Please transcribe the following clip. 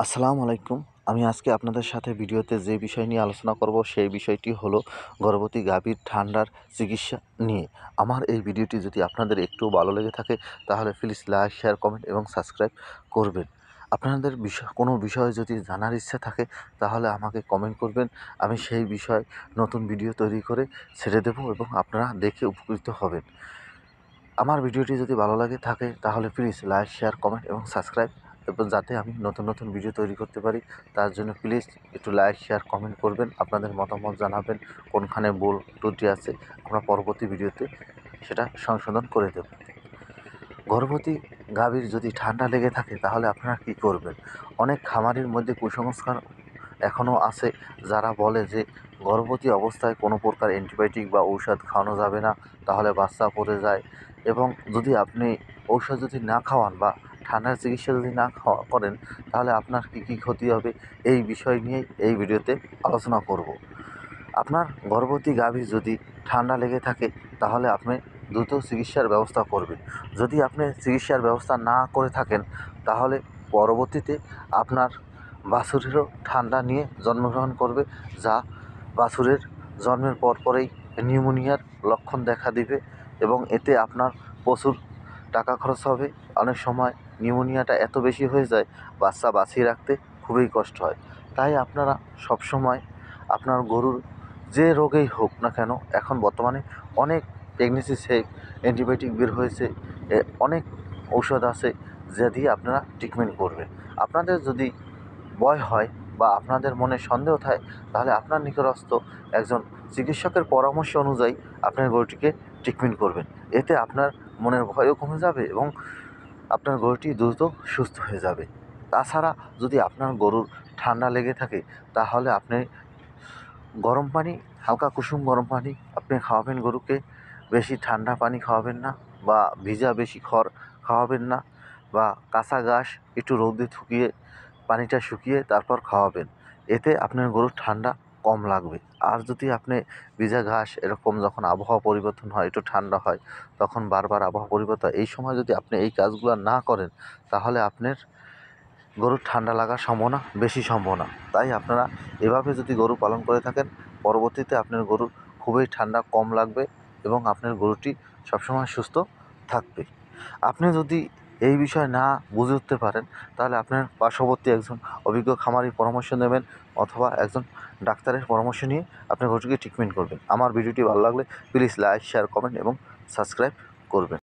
আসসালামু আলাইকুম। আমি আজকে আপনাদের সাথে ভিডিওতে যে বিষয় নিয়ে আলোচনা করব সেই বিষয়টি হলো গর্ভবতী গাভীর ঠান্ডার চিকিৎসা নিয়ে। আমার এই ভিডিওটি যদি আপনাদের একটু ভালো লেগে থাকে তাহলে প্লিজ লাইক, শেয়ার, কমেন্ট এবং সাবস্ক্রাইব করবেন। আপনাদের কোনো বিষয় যদি জানার ইচ্ছা থাকে তাহলে আমাকে কমেন্ট করবেন। আমি সেই বিষয়ে নতুন ভিডিও তৈরি করে ছেড়ে দেব এবং আপনারা দেখে উপকৃত হবেন। আমার ভিডিওটি যদি ভালো লাগে থাকে তাহলে প্লিজ লাইক, শেয়ার, কমেন্ট এবং সাবস্ক্রাইব এবং যাতে আমি নতুন ভিডিও তৈরি করতে পারি তার জন্য প্লিজ একটু লাইক, শেয়ার, কমেন্ট করবেন। আপনাদের মতামত জানাবেন কোনখানে ভুল ত্রুটি আছে, আমরা পরবর্তী ভিডিওতে সেটা সংশোধন করে দেব। গর্ভবতী গাভীর যদি ঠান্ডা লেগে থাকে তাহলে আপনারা কী করবেন? অনেক খামারের মধ্যে কুসংস্কার এখনও আছে যারা বলে যে গর্ভবতী অবস্থায় কোনো প্রকার অ্যান্টিবায়োটিক বা ঔষধ খাওয়ানো যাবে না, তাহলে বাচ্চা পড়ে যায়। এবং যদি আপনি ঔষধ যদি না খাওয়ান বা ঠান্ডার চিকিৎসা যদি না করেন তাহলে আপনার কী ক্ষতি হবে, এই বিষয় নিয়েই এই ভিডিওতে আলোচনা করব। আপনার গর্ভবতী গাভীর যদি ঠান্ডা লেগে থাকে তাহলে আপনি দ্রুত চিকিৎসার ব্যবস্থা করবেন। যদি আপনি চিকিৎসার ব্যবস্থা না করে থাকেন তাহলে পরবর্তীতে আপনার বাছুরেরও ঠান্ডা নিয়ে জন্মগ্রহণ করবে, যা বাছুরের জন্মের পরপরেই নিউমোনিয়ার লক্ষণ দেখা দিবে এবং এতে আপনার প্রচুর টাকা খরচ হবে। অনেক সময় নিউমোনিয়াটা এত বেশি হয়ে যায় বাচ্চা বাঁচিয়ে রাখতে খুবই কষ্ট হয়। তাই আপনারা সবসময় আপনার গরুর যে রোগেই হোক না কেন, এখন বর্তমানে অনেক প্রেগনেন্সি সেভ অ্যান্টিবায়োটিক বের হয়েছে, অনেক ঔষধ আছে যা দিয়ে আপনারা ট্রিটমেন্ট করবেন। আপনাদের যদি ভয় হয় বা আপনাদের মনে সন্দেহ থাকে তাহলে আপনার নিকটস্থ একজন চিকিৎসকের পরামর্শ অনুযায়ী আপনার গরুটিকে ট্রিটমেন্ট করবেন। এতে আপনার মনের ভয়ও কমে যাবে এবং আপনার গরুটি দ্রুত সুস্থ হয়ে যাবে। তাছাড়া যদি আপনার গরুর ঠান্ডা লেগে থাকে তাহলে আপনি গরম পানি, হালকা কুসুম গরম পানি আপনি খাওয়াবেন গরুকে। বেশি ঠান্ডা পানি খাওয়াবেন না বা ভিজা বেশি খড় খাওয়াবেন না, বা কাঁচা ঘাস একটু রৌদ্রে শুকিয়ে পানিটা শুকিয়ে তারপর খাওয়াবেন। এতে আপনার গরুর ঠান্ডা কম লাগবে। আর যদি আপনি ভিজা ঘাস এরকম যখন আবহাওয়া পরিবর্তন হয়, একটু ঠান্ডা হয়, তখন বারবার আবহাওয়া পরিবর্তন হয়, এই সময় যদি আপনি এই কাজগুলো না করেন তাহলে আপনার গরুর ঠান্ডা লাগার বেশি সম্ভাবনা। তাই আপনারা এভাবে যদি গরু পালন করে থাকেন পরবর্তীতে আপনার গরুর খুবই ঠান্ডা কম লাগবে এবং আপনার গরুটি সবসময় সুস্থ থাকবে। আপনি যদি এই বিষয় না বুঝে উঠতে পারেন তাহলে আপনার পার্শ্ববর্তী একজন অভিজ্ঞ খামারির পরামর্শ নেবেন অথবা একজন ডাক্তারের পরামর্শ নিয়ে আপনার গরুটিকে ট্রিটমেন্ট করবেন। আমার ভিডিওটি ভালো লাগলে প্লিজ লাইক, শেয়ার, কমেন্ট এবং সাবস্ক্রাইব করবেন।